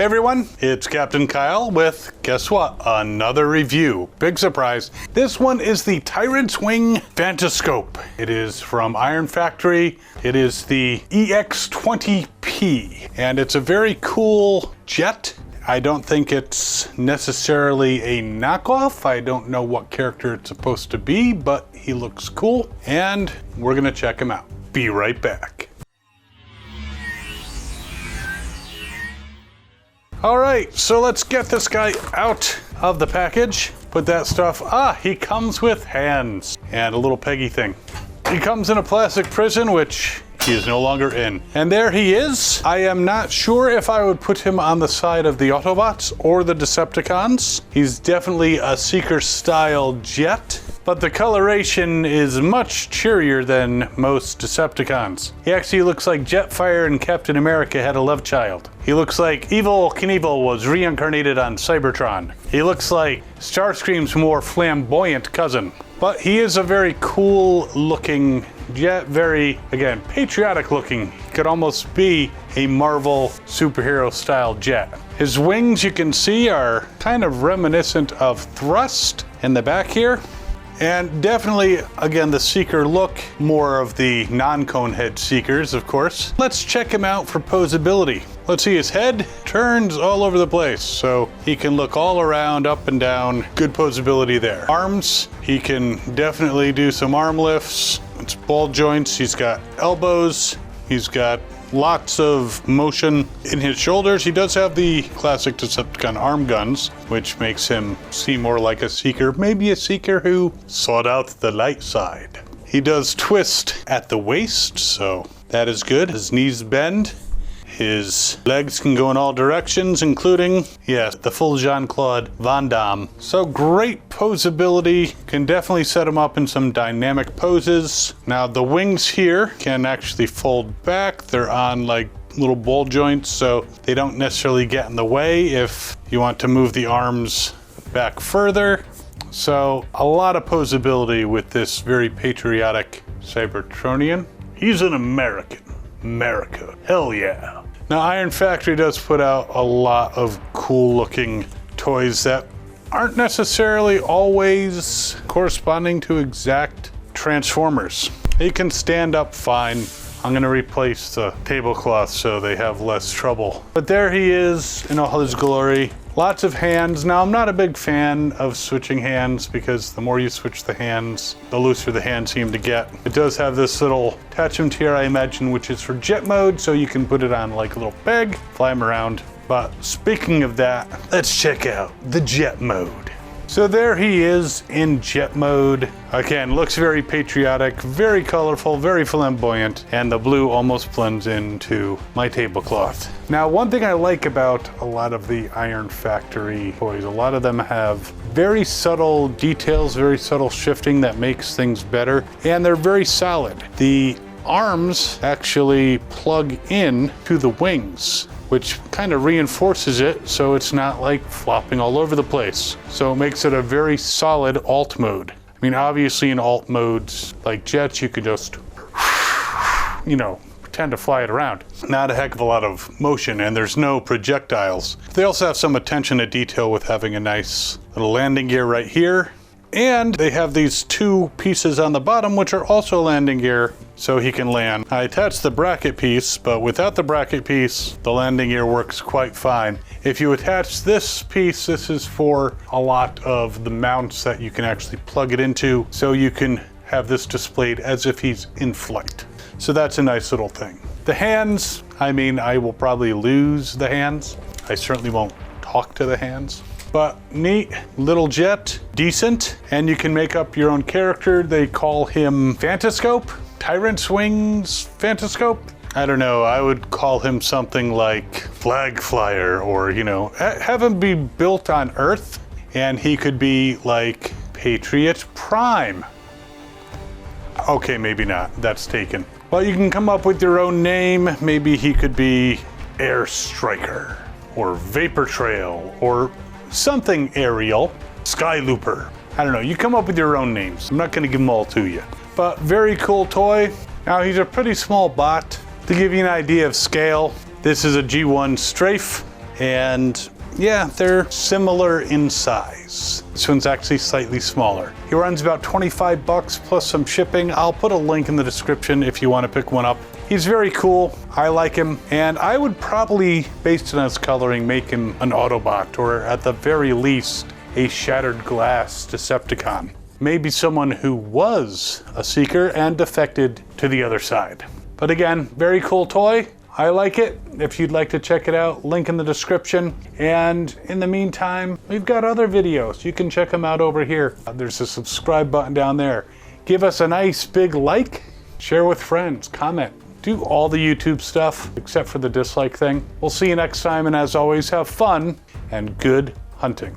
Hey everyone, it's Captain Kyle with, guess what, another review. Big surprise. This one is the Tyrant Wing Phantoscope. It is from Iron Factory. It is the EX-20P, and it's a very cool jet. I don't think it's necessarily a knockoff. I don't know what character it's supposed to be, but he looks cool, and we're gonna check him out. Be right back. All right, so let's get this guy out of the package. Put that stuff, he comes with hands and a little peggy thing. He comes in a plastic prison, which he is no longer in. And there he is. I am not sure if I would put him on the side of the Autobots or the Decepticons. He's definitely a Seeker style jet, but the coloration is much cheerier than most Decepticons. He actually looks like Jetfire and Captain America had a love child. He looks like Evil Knievel was reincarnated on Cybertron. He looks like Starscream's more flamboyant cousin. But he is a very cool looking jet, very, again, patriotic looking. He could almost be a Marvel superhero style jet. His wings, you can see, are kind of reminiscent of Thrust in the back here. And definitely, again, the Seeker look, more of the non-cone head Seekers, of course. Let's check him out for posability. Let's see, his head turns all over the place, so he can look all around, up and down. Good posability there. Arms, he can definitely do some arm lifts. It's ball joints, he's got elbows, he's got lots of motion in his shoulders. He does have the classic Decepticon arm guns, which makes him seem more like a Seeker, maybe a Seeker who sought out the light side. He does twist at the waist, so that is good. His knees bend. His legs can go in all directions, including, yes, the full Jean-Claude Van Damme. So great posability, can definitely set him up in some dynamic poses. Now the wings here can actually fold back. They're on like little ball joints, so they don't necessarily get in the way if you want to move the arms back further. So a lot of posability with this very patriotic Cybertronian. He's an American. America, hell yeah. Now Iron Factory does put out a lot of cool looking toys that aren't necessarily always corresponding to exact Transformers. They can stand up fine. I'm gonna replace the tablecloth so they have less trouble. But there he is in all his glory. Lots of hands. Now, I'm not a big fan of switching hands because the more you switch the hands, the looser the hands seem to get. It does have this little attachment here, I imagine, which is for jet mode, so you can put it on like a little peg, fly him around. But speaking of that, let's check out the jet mode. So there he is in jet mode. Again, looks very patriotic, very colorful, very flamboyant, and the blue almost blends into my tablecloth. Now, one thing I like about a lot of the Iron Factory toys, a lot of them have very subtle details, very subtle shifting that makes things better, and they're very solid. The arms actually plug in to the wings, which kind of reinforces it so it's not like flopping all over the place. So it makes it a very solid alt mode. I mean, obviously in alt modes like jets, you could just, pretend to fly it around. Not a heck of a lot of motion, and there's no projectiles. They also have some attention to detail with having a nice little landing gear right here. And they have these two pieces on the bottom, which are also landing gear, so he can land. I attached the bracket piece, but without the bracket piece, the landing gear works quite fine. If you attach this piece, this is for a lot of the mounts that you can actually plug it into, so you can have this displayed as if he's in flight. So that's a nice little thing. The hands, I mean, I will probably lose the hands. I certainly won't talk to the hands. But neat little jet, decent, and you can make up your own character. They call him Phantoscope, Tyrant Wings Phantoscope. I don't know, I would call him something like Flag Flyer, or have him be built on Earth, and he could be like Patriot Prime. Okay, maybe not, that's taken. Well, you can come up with your own name. Maybe he could be Air Striker, or Vapor Trail, or something aerial, Sky Looper. I don't know, you come up with your own names. I'm not gonna give them all to you. But very cool toy. Now he's a pretty small bot. To give you an idea of scale, this is a G1 Strafe, And yeah, they're similar in size. This one's actually slightly smaller. He runs about 25 bucks plus some shipping. I'll put a link in the description if you want to pick one up. He's very cool. I like him, and I would probably, based on his coloring, make him an Autobot, or at the very least, a Shattered Glass Decepticon. Maybe someone who was a Seeker and defected to the other side. But again, very cool toy. I like it. If you'd like to check it out, link in the description. And in the meantime, we've got other videos. You can check them out over here. There's a subscribe button down there. Give us a nice big like, share with friends, comment. Do all the YouTube stuff except for the dislike thing. We'll see you next time, and as always, have fun and good hunting.